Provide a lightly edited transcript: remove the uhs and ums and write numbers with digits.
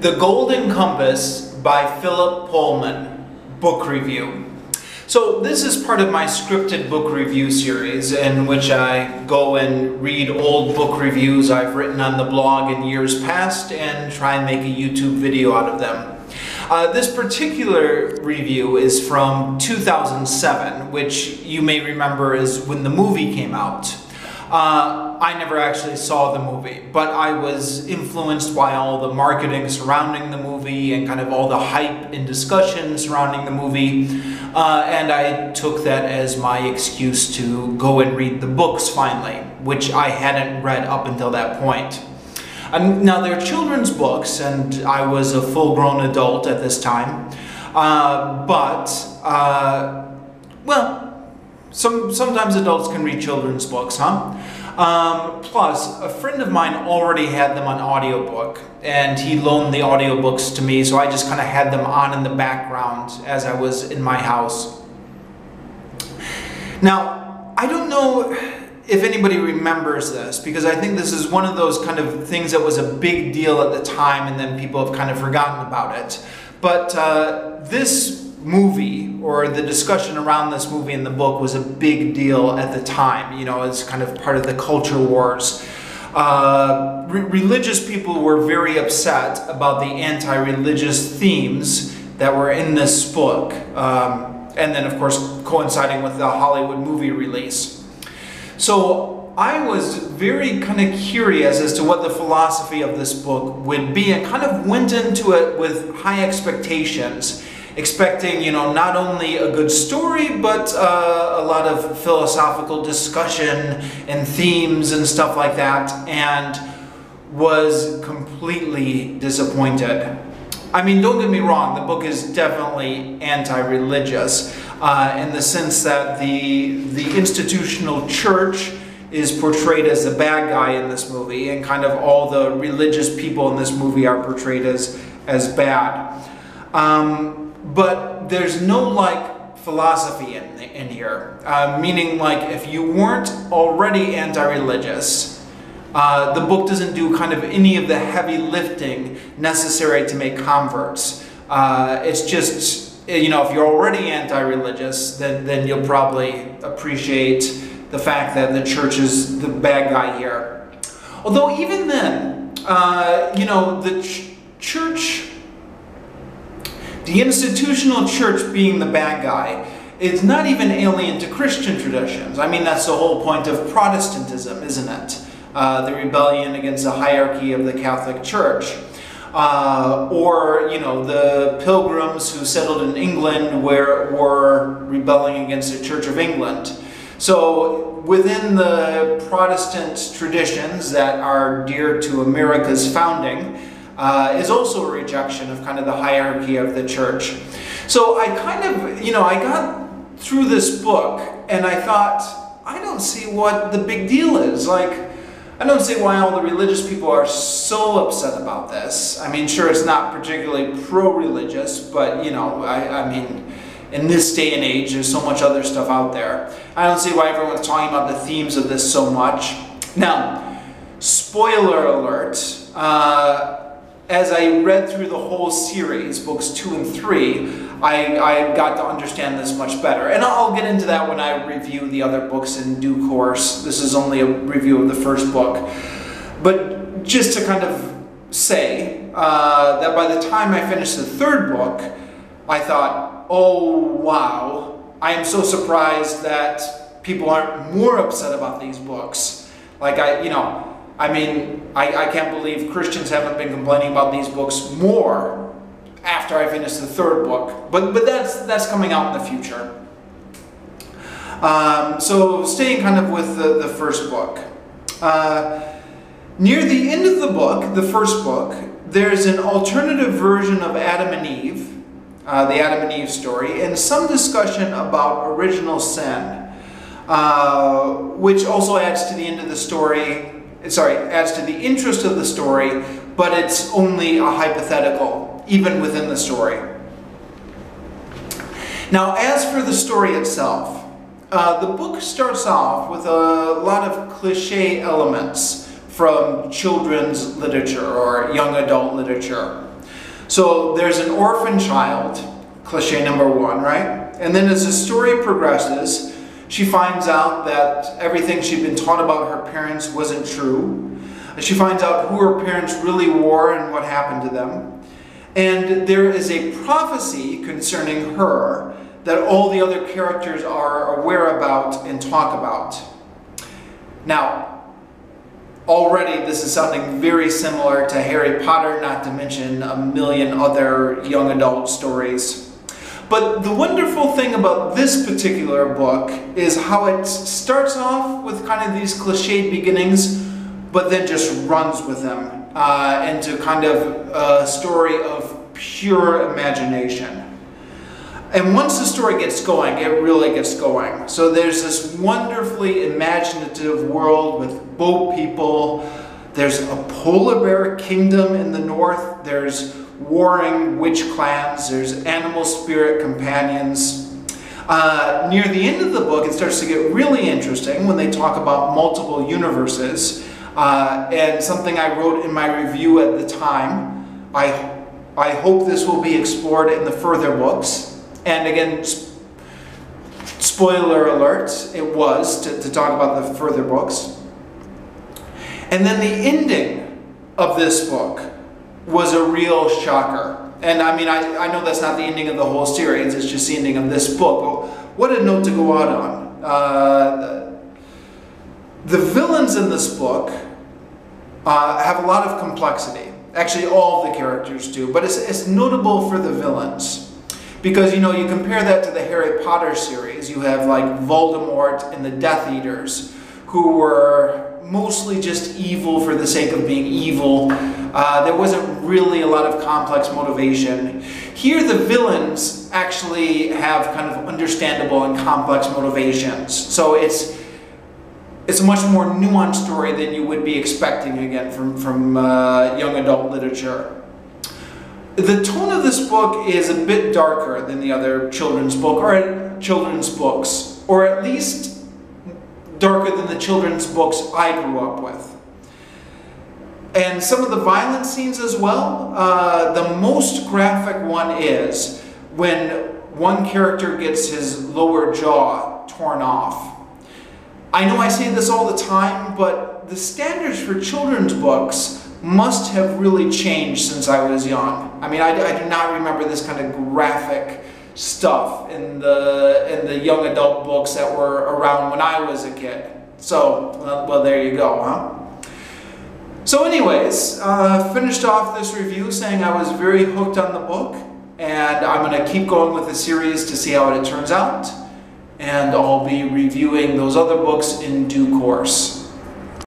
The Golden Compass by Philip Pullman, book review. So this is part of my scripted book review series in which I go and read old book reviews I've written on the blog in years past and try and make a YouTube video out of them. This particular review is from 2007, which you may remember is when the movie came out. I never actually saw the movie, but I was influenced by all the marketing surrounding the movie and kind of all the hype and discussion surrounding the movie, and I took that as my excuse to go and read the books finally, which I hadn't read up until that point. Now they're children's books, and I was a full-grown adult at this time, well, sometimes adults can read children's books, huh? Plus, a friend of mine already had them on audiobook, and he loaned the audiobooks to me, so I just kind of had them on in the background as I was in my house. Now, I don't know if anybody remembers this, because I think this is one of those kind of things that was a big deal at the time, and then people have kind of forgotten about it. But this movie, or the discussion around this movie in the book, was a big deal at the time. You know, it's kind of part of the culture wars. Religious people were very upset about the anti-religious themes that were in this book, and then of course coinciding with the Hollywood movie release. So I was very kind of curious as to what the philosophy of this book would be, and kind of went into it with high expectations, expecting, you know, not only a good story, but a lot of philosophical discussion and themes and stuff like that, and was completely disappointed. I mean, don't get me wrong, the book is definitely anti-religious in the sense that the institutional church is portrayed as the bad guy in this movie, and kind of all the religious people in this movie are portrayed as bad. But there's no like philosophy in here, meaning like if you weren't already anti-religious, the book doesn't do kind of any of the heavy lifting necessary to make converts. It's just, you know, if you're already anti-religious, then you'll probably appreciate the fact that the church is the bad guy here. Although even then, you know, the church, the institutional church being the bad guy, is not even alien to Christian traditions. I mean, that's the whole point of Protestantism, isn't it? The rebellion against the hierarchy of the Catholic Church. Or, you know, the pilgrims who settled in England were rebelling against the Church of England. So within the Protestant traditions that are dear to America's founding, is also a rejection of kind of the hierarchy of the church. So I kind of, you know, I got through this book and I thought, I don't see what the big deal is. Like, I don't see why all the religious people are so upset about this. I mean, sure, it's not particularly pro-religious, but, you know, I mean, in this day and age, there's so much other stuff out there. I don't see why everyone's talking about the themes of this so much. Now, spoiler alert, as I read through the whole series, books 2 and 3, I got to understand this much better. And I'll get into that when I review the other books in due course. This is only a review of the first book. But just to kind of say that by the time I finished the third book, I thought, oh wow, I am so surprised that people aren't more upset about these books. Like, I mean, I can't believe Christians haven't been complaining about these books more after I finished the third book. But that's coming out in the future. So staying kind of with the first book. Near the end of the book, the first book, there's an alternative version of Adam and Eve, the Adam and Eve story, and some discussion about original sin, which also adds to the end of the story. Sorry, adds to the interest of the story, but it's only a hypothetical, even within the story. Now, as for the story itself, the book starts off with a lot of cliche elements from children's literature or young adult literature. So there's an orphan child, cliche number one, right? And then as the story progresses, she finds out that everything she'd been taught about her parents wasn't true. She finds out who her parents really were and what happened to them. And there is a prophecy concerning her that all the other characters are aware about and talk about. Now, already this is sounding very similar to Harry Potter, not to mention a million other young adult stories. But the wonderful thing about this particular book is how it starts off with kind of these cliched beginnings, but then just runs with them into kind of a story of pure imagination. And once the story gets going, it really gets going. So there's this wonderfully imaginative world with boat people. There's a polar bear kingdom in the north. There's warring witch clans. There's animal spirit companions. Near the end of the book, it starts to get really interesting when they talk about multiple universes. And something I wrote in my review at the time, I hope this will be explored in the further books. And again, spoiler alert, it was to talk about the further books. And then the ending of this book was a real shocker. And I mean, I know that's not the ending of the whole series, it's just the ending of this book. But what a note to go out on. The villains in this book have a lot of complexity. Actually, all of the characters do, but it's notable for the villains. Because, you know, you compare that to the Harry Potter series, you have like Voldemort and the Death Eaters, who were mostly just evil for the sake of being evil. There wasn't really a lot of complex motivation. Here the villains actually have kind of understandable and complex motivations. So it's a much more nuanced story than you would be expecting, again, from young adult literature. The tone of this book is a bit darker than the other children's books, or at least darker than the children's books I grew up with. And some of the violent scenes as well. The most graphic one is when one character gets his lower jaw torn off. I know I say this all the time, but the standards for children's books must have really changed since I was young. I mean, I do not remember this kind of graphic stuff in the young adult books that were around when I was a kid. So, well, there you go, huh? So anyways, finished off this review saying I was very hooked on the book, and I'm going to keep going with the series to see how it turns out, and I'll be reviewing those other books in due course.